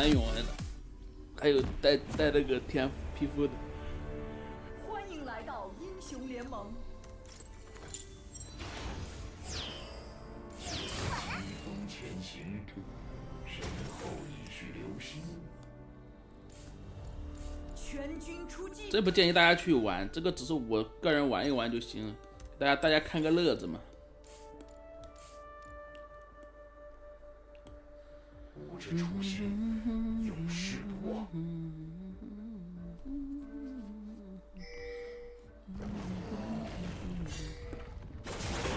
玩永恩的，还有带那个天皮肤的。欢迎来到英雄联盟。疾风前行，身后已须留心。全军出击！这不建议大家去玩，这个只是我个人玩一玩就行了，大家看个乐子嘛。无之出现，永世不忘。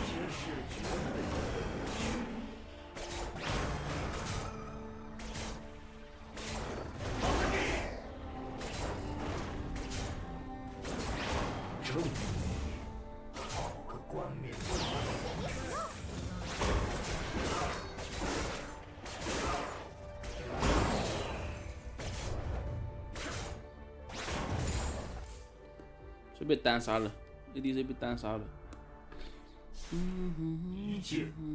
皆是绝美的正义，好个冠冕堂皇之词！谁被单杀了 ？ADC 被单杀了。一剑。不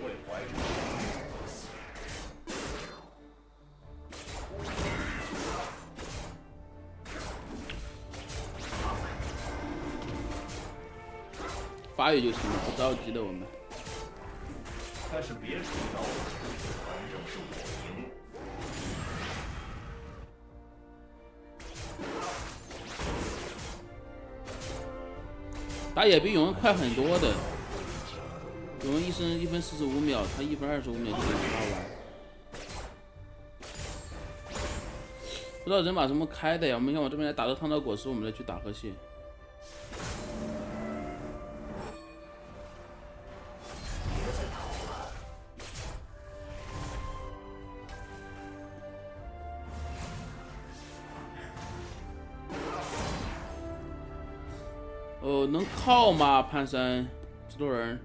会怀着发育就行了，不着急的我们。但是别吹到我，反正是我赢。打野比永恩快很多的，永恩1分45秒，他1分25秒就给刷完。不知道人马什么开的呀？我们看我这边来打到烫到果实，我们再去打河蟹。哦，能靠吗？潘森，这多人。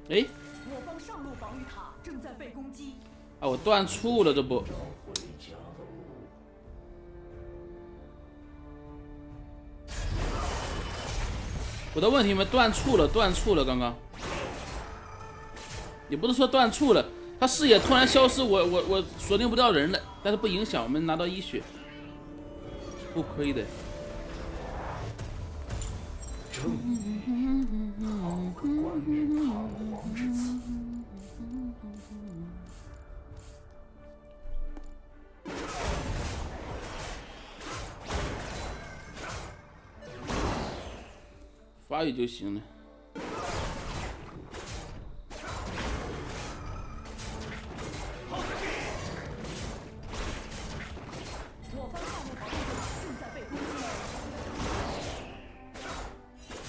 哎，我方上路防御塔正在被攻击。啊，我断触了，这不。我的问题没断触了，刚刚。也不是说断触了，他视野突然消失，我锁定不到人了，但是不影响，我们拿到1血，不亏的。正义，好个冠冕堂皇之词！发育就行了。我方上路防御塔正在被攻击。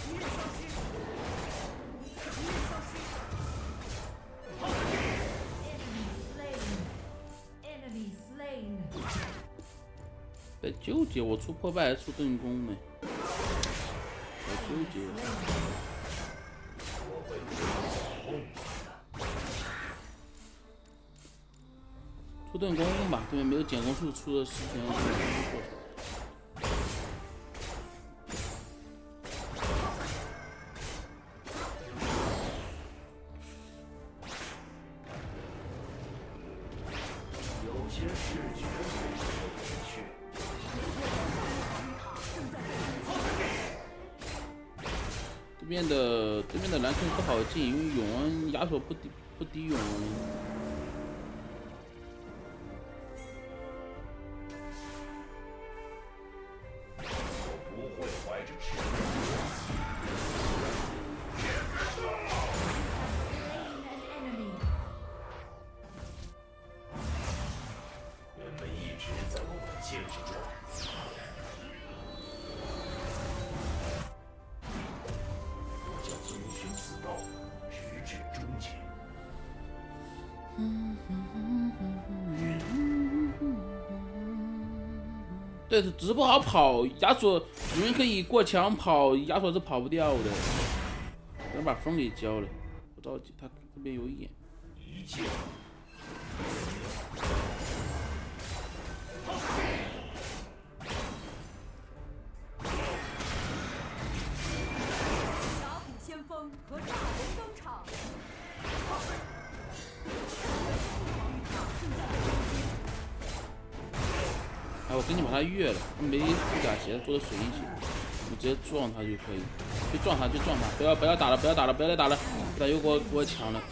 敌人消失，敌人消失。Enemy slain。在纠结，我出破败还是出盾弓呢？在纠结。出盾弓吧，对面没有减攻术，出的时间过程。有些事绝对不可失去。这边的蓝坑不好进，因为永恩亚索不敌永恩。不会怀着痴人们一直在问我戒指状。我将遵循此道，直至终结。对，只是不好跑。亚索有人可以过墙跑，亚索是跑不掉的。有人把风给交了，不着急，他这边有眼。甲骨先锋和大龙登场。哎，我赶紧把他越了，没护甲鞋，做的水一些，我直接撞他就可以，就撞他，就撞他，不要打了，不要打了，不要再打了，他又给我抢了，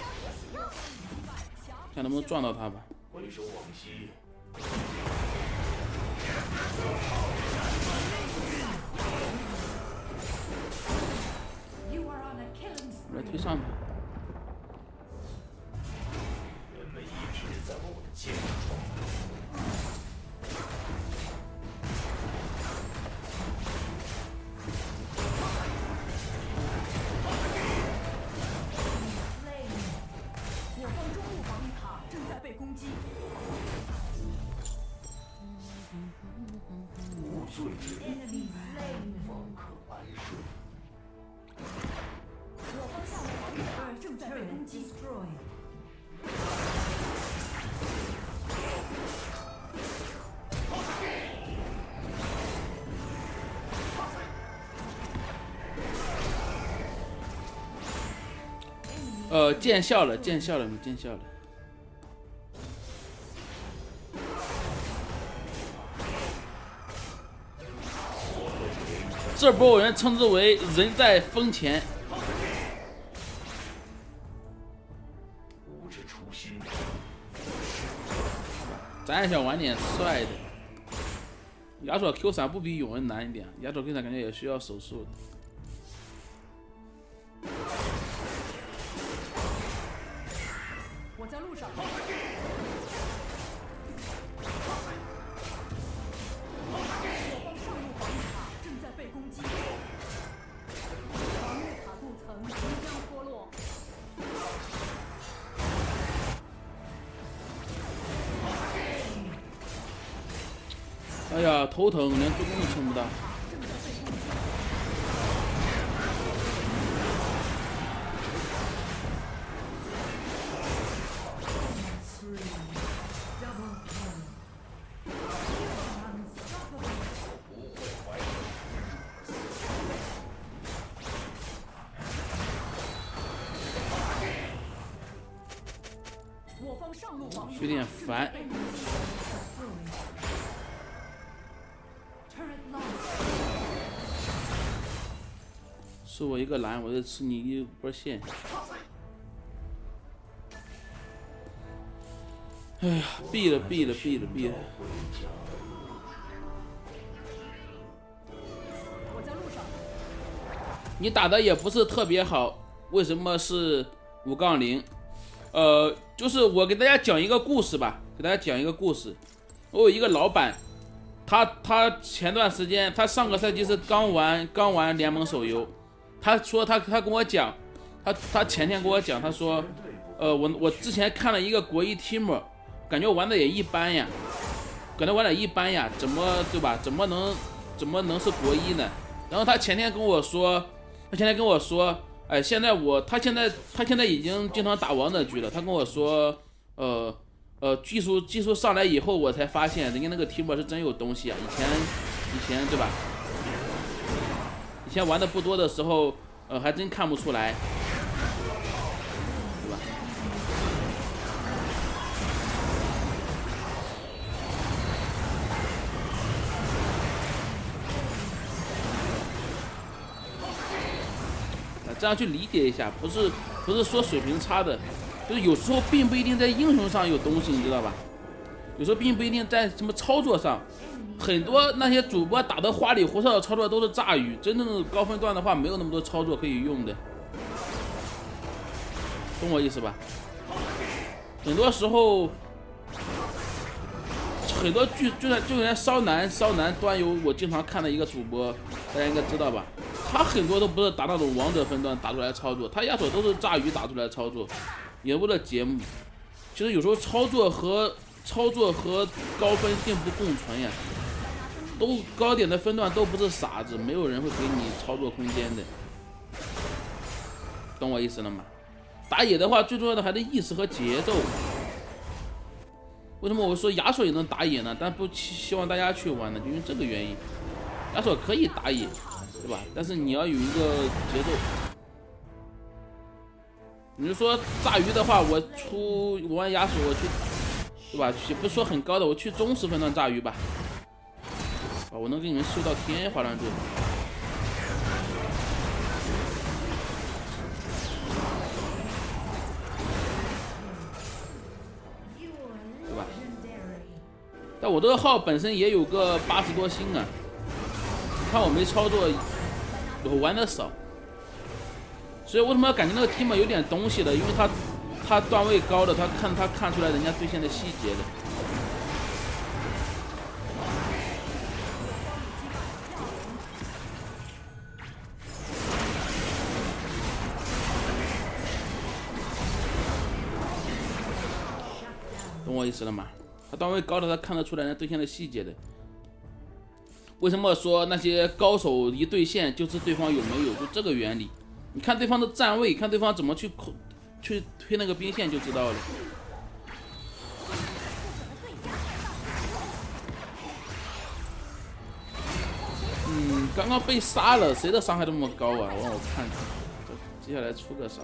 看能不能撞到他吧。回首往昔。我来推上他。人们一直在我的肩膀。我方中路防御塔正在被攻击。无罪之人方可安顺。我方下路防御塔正在被攻击。见效了，见效了，你见效了。这波有人称之为“人在风前”。无知初心。咱也想玩点帅的。亚索 Q3不比永恩难一点，亚索 Q3感觉也需要手速的。我在路上。我方上路防御塔正在被攻击。防御塔镀层即将脱落。哎呀，头疼，连助攻都撑不到。我方上路防御塔有点烦。是我一个蓝，我就吃你一波线。哎呀，毙了！我在路上。你打的也不是特别好，为什么是5-0？就是我给大家讲一个故事吧，给大家讲一个故事。我有一个老板，他前段时间，他上个赛季是刚玩联盟手游。他说他跟我讲，他前天跟我讲，他说，我之前看了一个国一 team， 感觉玩的也一般呀，怎么对吧？怎么能是国一呢？然后他前天跟我说，哎，他现在已经经常打王者局了。他跟我说，技术上来以后，我才发现人家那个 team 是真有东西啊。以前对吧？以前玩的不多的时候，还真看不出来，对吧？这样去理解一下，不是说水平差的，就是有时候并不一定在英雄上有东西，你知道吧？有时候并不一定在什么操作上。很多那些主播打的花里胡哨的操作都是炸鱼，真正的高分段的话没有那么多操作可以用的，懂我意思吧？很多时候，很多就连烧男端游，我经常看的一个主播，大家应该知道吧？他很多都不是打那种王者分段打出来操作，他亚索都是炸鱼打出来操作，也为了节目。其实有时候操作和高分并不共存呀。都高点的分段都不是傻子，没有人会给你操作空间的，懂我意思了吗？打野的话，最重要的还是意识和节奏。为什么我说亚索也能打野呢？但不希望大家去玩呢，就因为这个原因。亚索可以打野，对吧？但是你要有一个节奏。你就说炸鱼的话，我玩亚索，我去，对吧？也不是说很高的，我去中10分段炸鱼吧。啊，我能给你们秀到天花乱坠。对吧？但我这个号本身也有个80多星啊，你看我没操作，我玩的少，所以为什么要感觉那个 team 有点东西的？因为他段位高的，他看出来人家对线的细节的。懂我意思了吗？他段位高的，他看得出来人家对线的细节的。为什么说那些高手一对线就知对方有没有？就这个原理。你看对方的站位，看对方怎么去推那个兵线就知道了。刚刚被杀了，谁的伤害这么高啊？让我看看，接下来出个啥？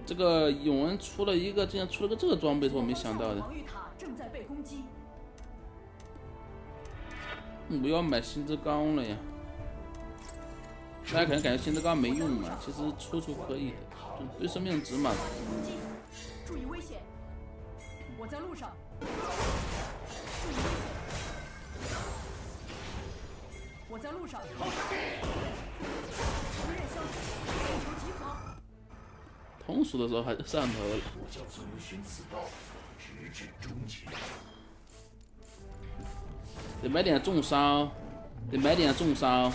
这个有人出了一个，竟然出了个这个装备，是我没想到的。防御塔正在被攻击。我要买星之钢了呀！大家可能感觉星之钢没用嘛，其实出可以的，就对生命值嘛。注意危险！我在路上。我在路上。敌人消失，线球集合。通俗的时候还是上头了。我将遵循此道，直至终结。得买点重伤，得买点重伤。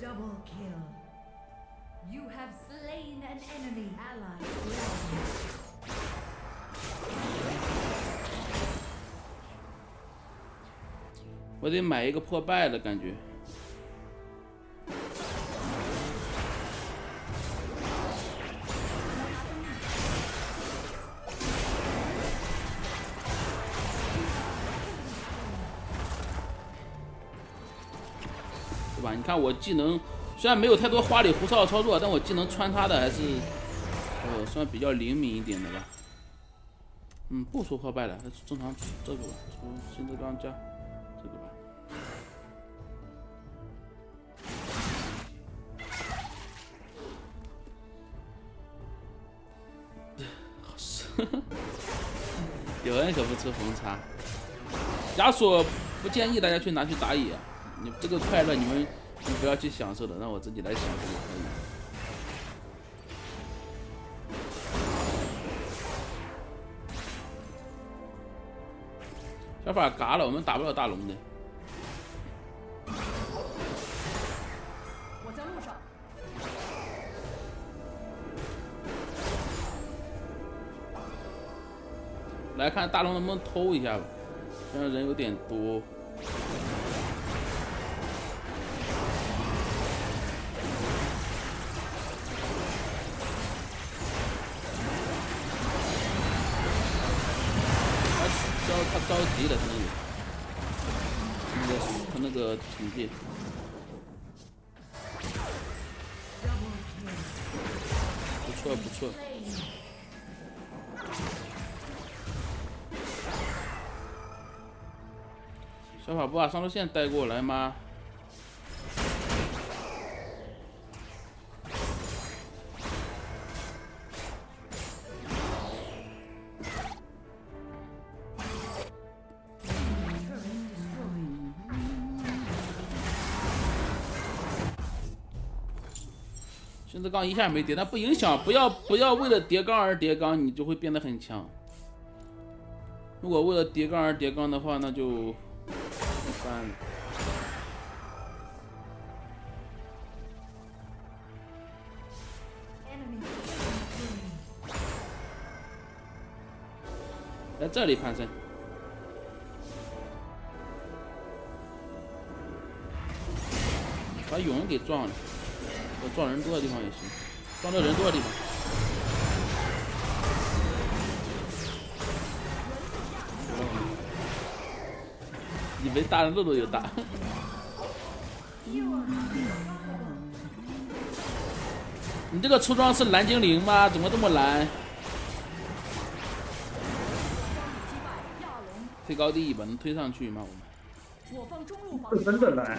Double kill. You have slain an enemy ally. 我得买一个破败的感觉。对吧？你看我技能虽然没有太多花里胡哨的操作，但我技能穿插的还是算比较灵敏一点的吧。不出破败了，还是正常出这个吧，出星之钢加这个吧。好吃，有人可不吃红茶。亚索不建议大家去拿去打野，你这个快乐你们不要去享受的，让我自己来享受就可以。小法嘎了，我们打不了大龙的。我在路上。来看大龙能不能偷一下吧，现在人有点多。他着急了，他那个惩戒。不错不错。小法不把上路线带过来吗？孙子刚一下没叠，但不影响，不要为了叠钢而叠钢，你就会变得很强。如果为了叠钢而叠钢的话，那就一般了。在这里攀升，把勇人给撞了。我撞人多的地方也行，撞到人多的地方。以为大人漏洞有大。你这个出装是蓝精灵吗？怎么这么蓝？推高地把能推上去吗？我们。我方中路防是真的蓝。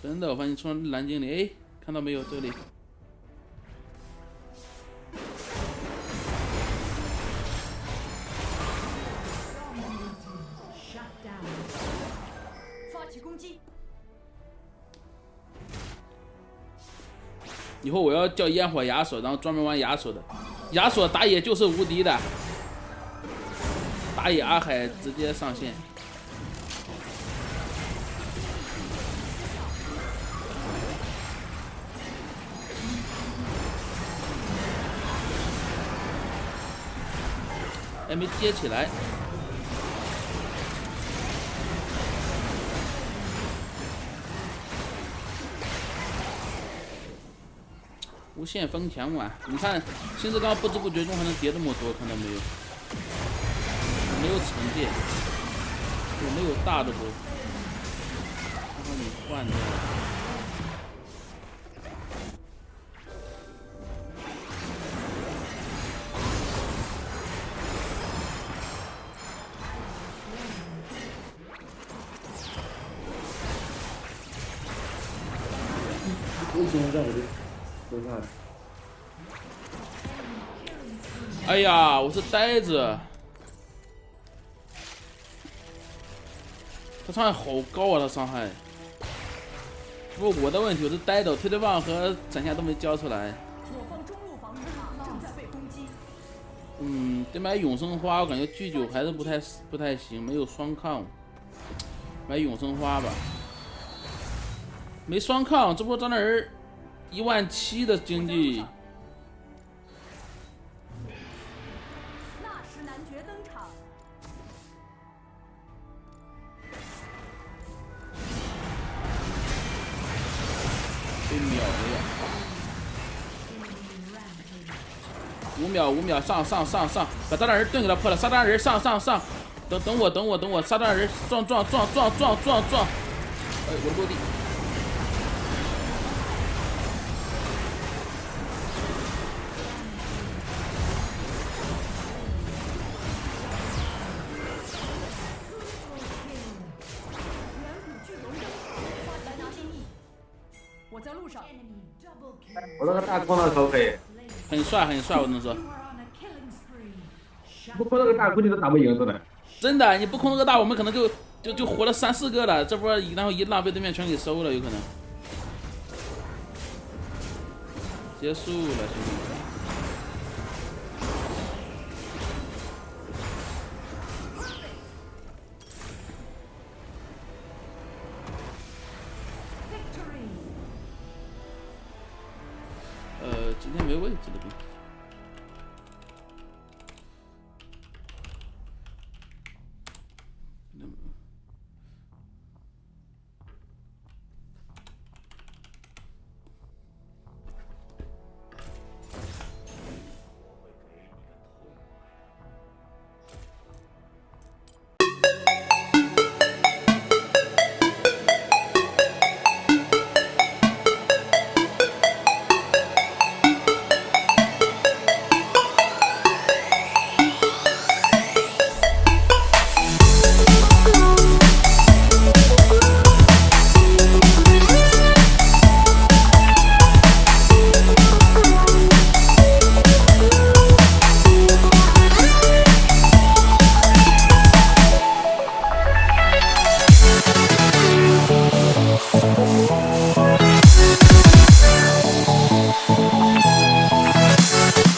真的，我发现出蓝精灵，哎，看到没有？这里。发起攻击。以后我要叫烟火亚索，然后专门玩亚索的。亚索打野就是无敌的，打野阿海直接上线。还没接起来。无限风墙嘛，你看新之刚不知不觉中还能叠这么多，看到没有？没有惩戒，就没有大的多。然后你换掉。为什么在我这？多看。哎呀，我是呆子，他伤害好高啊！他伤害，不过我的问题，我是呆的，推推棒和闪现都没交出来。我方中路防御塔正在被攻击。得买永生花，我感觉巨九还是不太行，没有双抗，买永生花吧。没双抗，这波张大人17000的经济。纳什男爵登场。被秒了呀！5秒，上，把炸弹人盾给他破了，杀炸人上，等我，杀炸人撞！哎，我落地。我在路上。我那个大空的可不可以？很帅，我能说。不空那个大空你都打不赢，真的。真的，你不空那个大，我们可能就活了3、4个了。这波然后一浪被对面全给收了，有可能。结束了，兄弟们。今天没位置的兵。